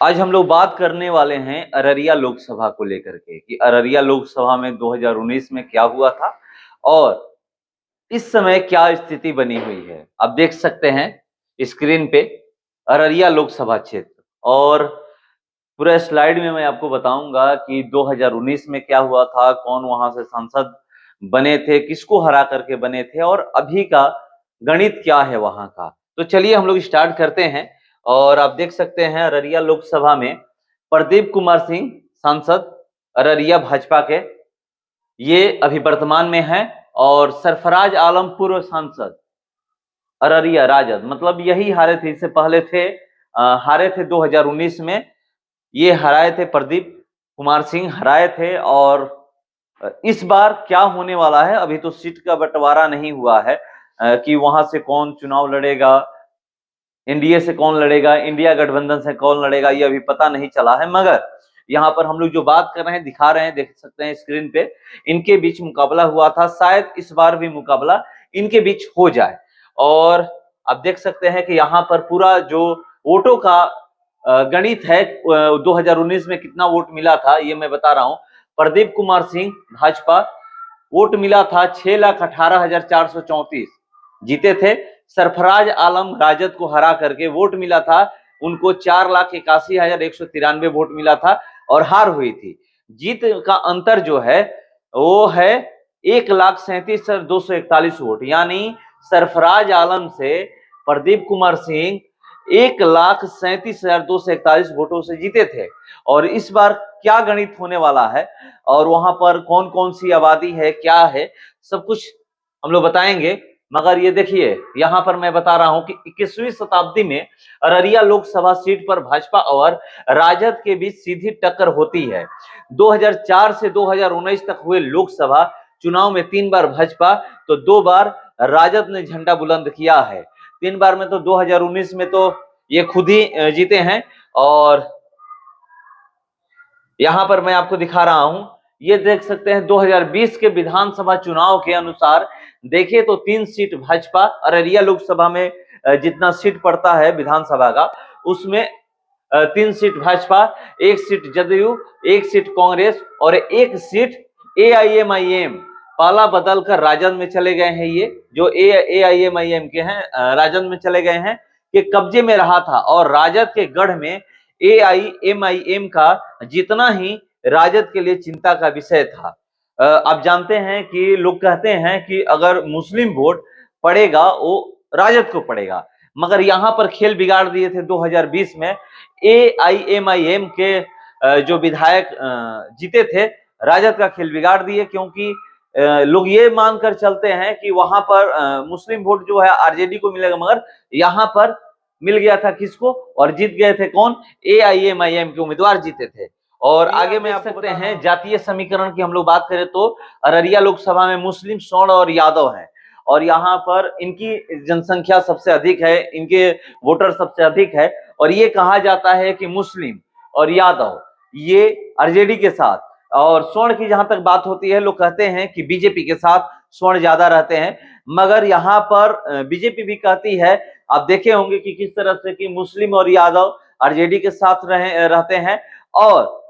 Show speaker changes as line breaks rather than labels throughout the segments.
आज हम लोग बात करने वाले हैं अररिया लोकसभा को लेकर के कि अररिया लोकसभा में 2019 में क्या हुआ था और इस समय क्या स्थिति बनी हुई है। आप देख सकते हैं स्क्रीन पे अररिया लोकसभा क्षेत्र और पूरा स्लाइड में मैं आपको बताऊंगा कि 2019 में क्या हुआ था, कौन वहां से सांसद बने थे, किसको हरा करके बने थे और अभी का गणित क्या है वहां का। तो चलिए हम लोग स्टार्ट करते हैं। और आप देख सकते हैं अररिया लोकसभा में प्रदीप कुमार सिंह सांसद अररिया भाजपा के, ये अभी वर्तमान में है। और सरफराज आलम पूर्व सांसद अररिया राजद, मतलब यही हारे थे, इससे पहले थे हारे थे 2019 में, ये हराए थे, प्रदीप कुमार सिंह हराए थे। और इस बार क्या होने वाला है, अभी तो सीट का बंटवारा नहीं हुआ है कि वहां से कौन चुनाव लड़ेगा, एनडीए से कौन लड़ेगा, इंडिया गठबंधन से कौन लड़ेगा, ये अभी पता नहीं चला है। मगर यहाँ पर हम लोग जो बात कर रहे हैं, दिखा रहे हैं, देख सकते हैं स्क्रीन पे, इनके बीच मुकाबला हुआ था। शायद इस बार भी मुकाबला इनके बीच हो जाए। और आप देख सकते हैं कि यहाँ पर पूरा जो वोटों का गणित है, 2019 में कितना वोट मिला था ये मैं बता रहा हूं। प्रदीप कुमार सिंह भाजपा, वोट मिला था 6,18,434, जीते थे। सरफराज आलम राजद को हरा करके वोट मिला था उनको 4,81,193 वोट मिला था और हार हुई थी। जीत का अंतर जो है वो है 1,37,241 वोट, यानी सरफराज आलम से प्रदीप कुमार सिंह 1,37,241 वोटों से जीते थे। और इस बार क्या गणित होने वाला है और वहां पर कौन कौन सी आबादी है, क्या है, सब कुछ हम लोग बताएंगे। मगर ये देखिए, यहां पर मैं बता रहा हूं कि 21वीं शताब्दी में अररिया लोकसभा सीट पर भाजपा और राजद के बीच सीधी टक्कर होती है। 2004 से 2019 तक हुए लोकसभा चुनाव में 3 बार भाजपा तो 2 बार राजद ने झंडा बुलंद किया है। 3 बार में तो 2019 में तो ये खुद ही जीते हैं। और यहां पर मैं आपको दिखा रहा हूं, ये देख सकते हैं 2020 के विधानसभा चुनाव के अनुसार देखिए तो 3 सीट भाजपा, अररिया लोकसभा में जितना सीट पड़ता है विधानसभा का, उसमें 3 seat Bhajpa, 1 seat JDU, 1 seat Congress और 1 सीट एआईएमआईएम पाला बदल कर राजद में चले गए हैं। ये जो एआईएमआईएम के हैं राजद में चले गए हैं, कि कब्जे में रहा था और राजद के गढ़ में एआईएमआईएम का जितना ही राजद के लिए चिंता का विषय था। आप जानते हैं कि लोग कहते हैं कि अगर मुस्लिम वोट पड़ेगा वो राजद को पड़ेगा, मगर यहां पर खेल बिगाड़ दिए थे 2020 में। एआईएमआईएम के जो विधायक जीते थे, राजद का खेल बिगाड़ दिए, क्योंकि लोग ये मानकर चलते हैं कि वहां पर मुस्लिम वोट जो है आरजेडी को मिलेगा, मगर यहां पर मिल गया था किसको, और जीत गए थे कौन, एआईएमआईएम के उम्मीदवार जीते थे। और आगे में आप सकते हैं जातीय समीकरण की हम लोग बात करें तो अररिया लोकसभा में मुस्लिम, सवर्ण और यादव हैं। और यहाँ पर इनकी जनसंख्या सबसे अधिक है, इनके वोटर सबसे अधिक है। और ये कहा जाता है कि मुस्लिम और यादव ये आरजेडी के साथ, और स्वर्ण की जहां तक बात होती है, लोग कहते हैं कि बीजेपी के साथ स्वर्ण ज्यादा रहते हैं। मगर यहाँ पर बीजेपी भी कहती है, आप देखे होंगे कि किस तरह से कि मुस्लिम और यादव आरजेडी के साथ रहते हैं, और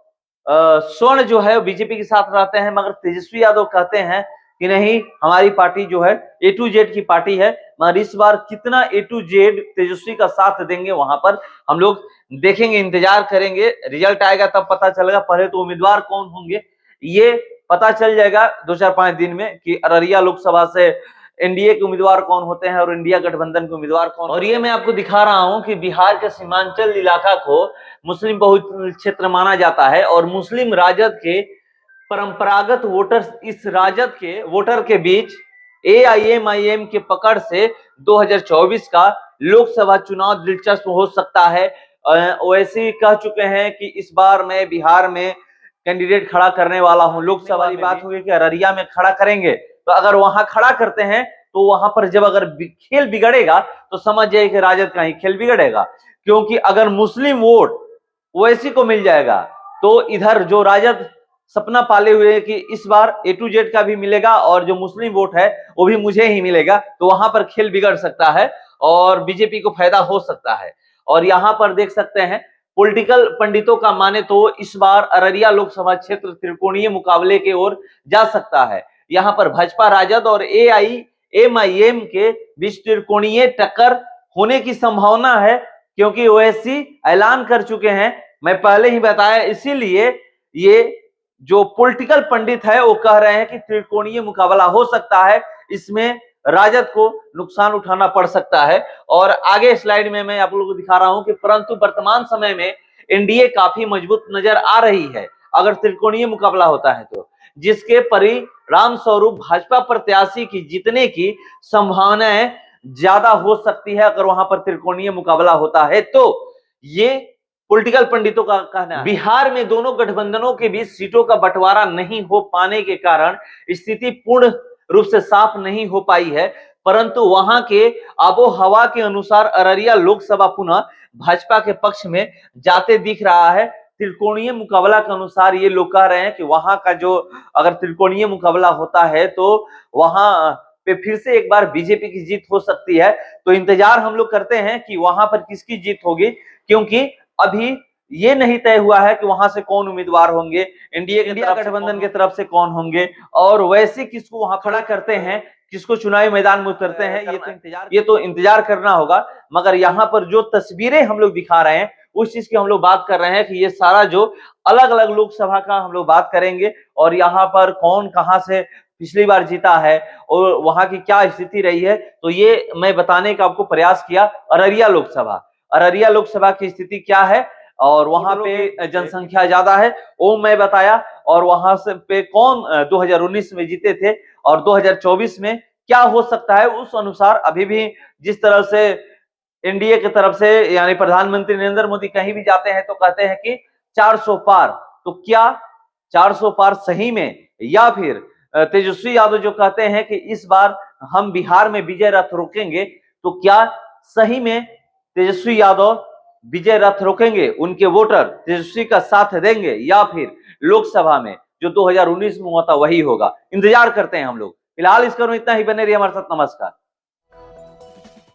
स्वर्ण जो है बीजेपी के साथ रहते हैं। मगर तेजस्वी यादव कहते हैं कि नहीं, हमारी पार्टी जो है ए टू जेड की पार्टी है। मगर इस बार कितना ए टू जेड तेजस्वी का साथ देंगे वहां पर हम लोग देखेंगे, इंतजार करेंगे, रिजल्ट आएगा तब पता चलेगा। पहले तो उम्मीदवार कौन होंगे ये पता चल जाएगा 2-4-5 दिन में कि अररिया लोकसभा से एनडीए के उम्मीदवार कौन होते हैं और इंडिया गठबंधन के उम्मीदवार कौन। और ये मैं आपको दिखा रहा हूं कि बिहार के सीमांचल इलाका को मुस्लिम बहुल क्षेत्र माना जाता है और मुस्लिम राजद के परंपरागत वोटर्स इस राजद के वोटर के बीच एआईएमआईएम के पकड़ से 2024 का लोकसभा चुनाव दिलचस्प हो सकता है। वैसे ही कह चुके हैं कि इस बार मैं बिहार में कैंडिडेट खड़ा करने वाला हूं। लोकसभा की बात हुई कि अररिया में खड़ा करेंगे, तो अगर वहां खड़ा करते हैं तो वहां पर जब अगर खेल बिगड़ेगा तो समझ जाइए कि राजद का ही खेल बिगड़ेगा। क्योंकि अगर मुस्लिम वोट ओवैसी को मिल जाएगा तो इधर जो राजद सपना पाले हुए है कि इस बार ए टू जेड का भी मिलेगा और जो मुस्लिम वोट है वो भी मुझे ही मिलेगा, तो वहां पर खेल बिगड़ सकता है और बीजेपी को फायदा हो सकता है। और यहां पर देख सकते हैं पॉलिटिकल पंडितों का माने तो इस बार अररिया लोकसभा क्षेत्र त्रिकोणीय मुकाबले की ओर जा सकता है। यहाँ पर भाजपा राजद और एआईएमआईएम के बीच त्रिकोणीय टक्कर होने की संभावना है, क्योंकि ओवैसी ऐलान कर चुके हैं, मैं पहले ही बताया। इसीलिए ये जो पॉलिटिकल पंडित है वो कह रहे हैं कि त्रिकोणीय मुकाबला हो सकता है, इसमें राजद को नुकसान उठाना पड़ सकता है। और आगे स्लाइड में मैं आप लोगों को दिखा रहा हूं कि परंतु वर्तमान समय में एनडीए काफी मजबूत नजर आ रही है अगर त्रिकोणीय मुकाबला होता है तो, जिसके परिणाम स्वरूप भाजपा प्रत्याशी की जीतने की संभावनाएं ज्यादा हो सकती है अगर वहां पर त्रिकोणीय मुकाबला होता है तो। ये पॉलिटिकल पंडितों का कहना है। बिहार में दोनों गठबंधनों के बीच सीटों का बंटवारा नहीं हो पाने के कारण स्थिति पूर्ण रूप से साफ नहीं हो पाई है, परंतु वहां के आबो हवा के अनुसार अररिया लोकसभा पुनः भाजपा के पक्ष में जाते दिख रहा है। त्रिकोणीय मुकाबला के अनुसार ये लोग कह रहे हैं कि वहां का जो अगर त्रिकोणीय मुकाबला होता है तो वहां पे फिर से एक बार बीजेपी की जीत हो सकती है। तो इंतजार हम लोग करते हैं कि वहां पर किसकी जीत होगी, क्योंकि अभी ये नहीं तय हुआ है कि वहां से कौन उम्मीदवार होंगे, इंडिया गठबंधन की तरफ से कौन होंगे और वैसे किसको वहां खड़ा करते हैं, किसको चुनावी मैदान में उतरते हैं, ये तो इंतजार करना होगा। मगर यहाँ पर जो तस्वीरें हम लोग दिखा रहे हैं उस चीज की हम लोग बात कर रहे हैं कि ये सारा जो अलग अलग लोकसभा का हम लोग बात करेंगे और यहाँ पर कौन कहां से पिछली बार जीता है और वहां की क्या स्थिति रही है, तो ये मैं बताने का आपको प्रयास किया। अररिया लोकसभा की स्थिति क्या है और वहां पे जनसंख्या ज्यादा है वो मैं बताया, और वहां से पे कौन 2019 में जीते थे और 2024 में क्या हो सकता है उस अनुसार। अभी भी जिस तरह से एनडीए की तरफ से यानी प्रधानमंत्री नरेंद्र मोदी कहीं भी जाते हैं तो कहते हैं कि 400 पार, तो क्या 400 पार सही में, या फिर तेजस्वी यादव जो कहते हैं कि इस बार हम बिहार में विजय रथ रोकेंगे, तो क्या सही में तेजस्वी यादव विजय रथ रोकेंगे, उनके वोटर तेजस्वी का साथ देंगे, या फिर लोकसभा में जो 2019 में हुआ था वही होगा। इंतजार करते हैं हम लोग। फिलहाल इस क्रम में इतना ही, बने रहिए हमारे साथ। नमस्कार।